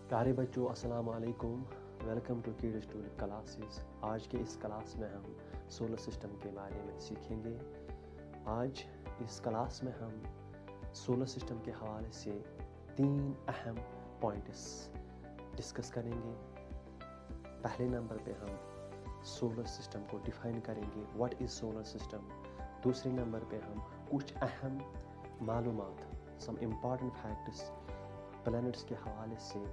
प्यारे बच्चों, अस्सलाम वालेकुम। Welcome to kid student classes. आज के इस क्लास में हम सोलर सिस्टम के बारे में सीखेंगे। आज इस क्लास में हम सोलर सिस्टम के हवाले से 3 अहम पॉइंट्स डिस्कस करेंगे। पहले नंबर पे हम सोलर सिस्टम को डिफाइन करेंगे, व्हाट इज़ सोलर सिस्टम। दूसरे नंबर पे हम कुछ अहम मालूमात, सम इम्पॉर्टेंट फैक्ट्स प्लैनेट्स के हवाले से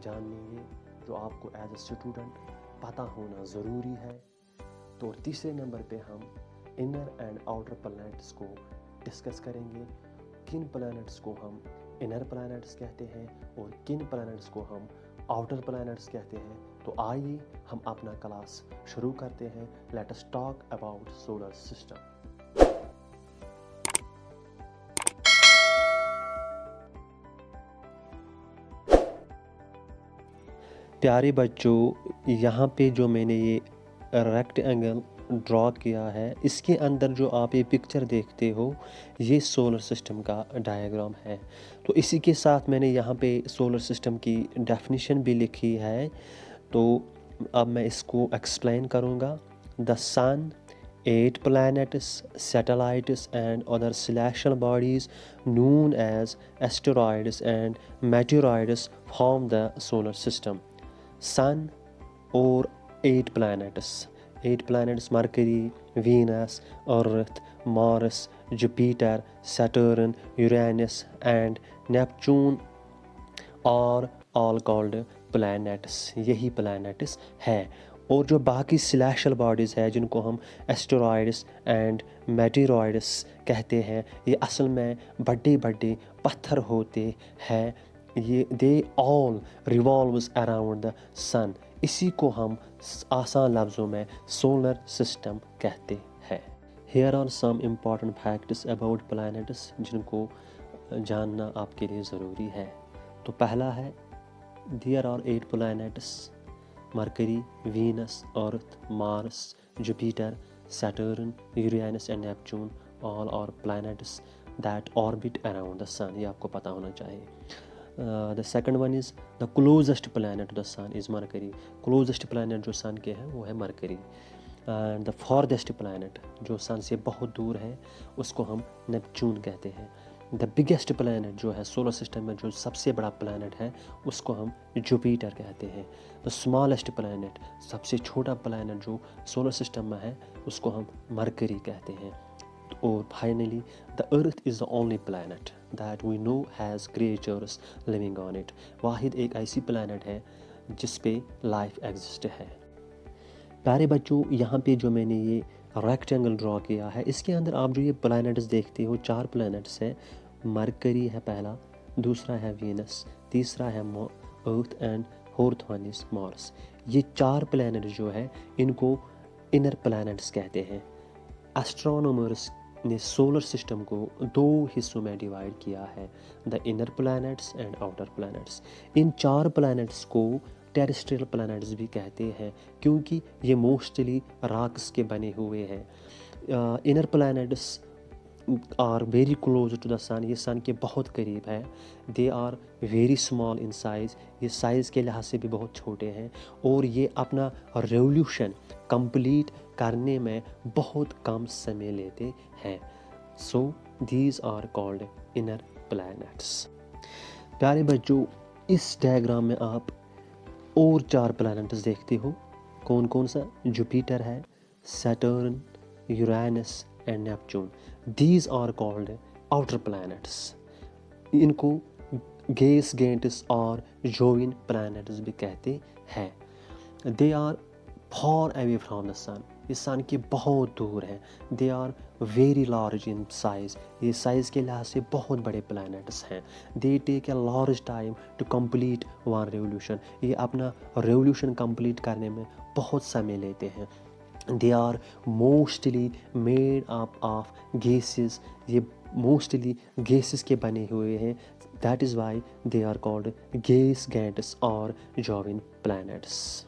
जान लेंगे जो आपको एज ए स्टूडेंट पता होना ज़रूरी है। तो तीसरे नंबर पे हम इनर एंड आउटर प्लैनेट्स को डिस्कस करेंगे। किन प्लैनेट्स को हम इनर प्लैनेट्स कहते हैं और किन प्लैनेट्स को हम आउटर प्लैनेट्स कहते हैं। तो आइए हम अपना क्लास शुरू करते हैं। Let us talk about solar system. प्यारे बच्चों, यहाँ पे जो मैंने ये रेक्टेंगल ड्रॉ किया है, इसके अंदर जो आप ये पिक्चर देखते हो, ये सोलर सिस्टम का डायग्राम है। तो इसी के साथ मैंने यहाँ पे सोलर सिस्टम की डेफिनेशन भी लिखी है। तो अब मैं इसको एक्सप्लेन करूँगा। The sun, 8 planets, satellites and other celestial bodies known as asteroids and meteoroids form the solar system. Sun और 8 planets Mercury, Venus, Earth, Mars, Jupiter, Saturn, Uranus and Neptune are all called planets। यही planets है। और जो बाकी celestial bodies है जिनको हम asteroids and meteoroids कहते हैं, ये असल में बड़े बड़े पत्थर होते हैं। ये they all revolves around the sun. इसी को हम आसान लफ्ज़ों में सोलर सिस्टम कहते हैं। Here are some important facts about planets जिनको जानना आपके लिए ज़रूरी है। तो पहला है, there are 8 planets: Mercury, Venus, Earth, Mars, Jupiter, Saturn, Uranus and Neptune all are planets that orbit around the sun। ये आपको पता होना चाहिए। The second one is the closest planet to the sun is Mercury। closest planet जो sun के हैं वो है Mercury। and the farthest planet जो sun से बहुत दूर है उसको हम Neptune कहते हैं। द बिगेस्ट प्लैनेट जो है सोलर सिस्टम में, जो सबसे बड़ा प्लैनेट है, उसको हम जुपिटर कहते हैं। द स्मॉलेस्ट प्लैनेट, सबसे छोटा प्लैनेट जो सोलर सिस्टम में है, उसको हम मरकरी कहते हैं। और finally the earth is the only planet that we know has creatures living on it. वाहिद एक ऐसी प्लैनेट है जिस पे लाइफ एग्जिस्ट है। प्यारे बच्चों, यहाँ पे जो मैंने ये रेक्टेंगल ड्रॉ किया है, इसके अंदर आप जो ये प्लैनेट्स देखते हो, 4 प्लैनेट्स हैं। मरकरी है पहला, दूसरा है वीनस, तीसरा है earth and fourth one is Mars. ये 4 प्लैनेट जो है इनको इनर प्लैनेट्स कहते हैं। एस्ट्रोनॉमर्स ने सोलर सिस्टम को 2 हिस्सों में डिवाइड किया है, the inner planets and outer planets. In 4 planets को टेरेस्ट्रियल प्लैनेट्स भी कहते हैं क्योंकि ये मोस्टली रॉक्स के बने हुए हैं। Inner planets are very close to the sun. ये सन के बहुत करीब है। They are very small in size. ये साइज़ के लिहाज से भी बहुत छोटे हैं और ये अपना रेवोल्यूशन कंप्लीट करने में बहुत कम समय लेते हैं। So these are called inner planets. प्यारे बच्चों, इस डायग्राम में आप और 4 प्लैनेट्स देखते हो। कौन कौन सा? जुपिटर है, Saturn, Uranus and Neptune. These are called outer planets. इनको गैस गेंट्स और जोविन प्लैनेट्स भी कहते हैं। They are far away from the sun. ये सन के बहुत दूर हैं। They are very large in size. ये साइज़ के लिहाज से बहुत बड़े प्लैनेट्स हैं। They take a large time to complete one revolution. ये अपना रेवोल्यूशन कंप्लीट करने में बहुत समय लेते हैं। They are mostly made up of gases. ये मोस्टली गैसेस के बने हुए हैं। That is why they are called gas giants और जोविन प्लैनेट्स।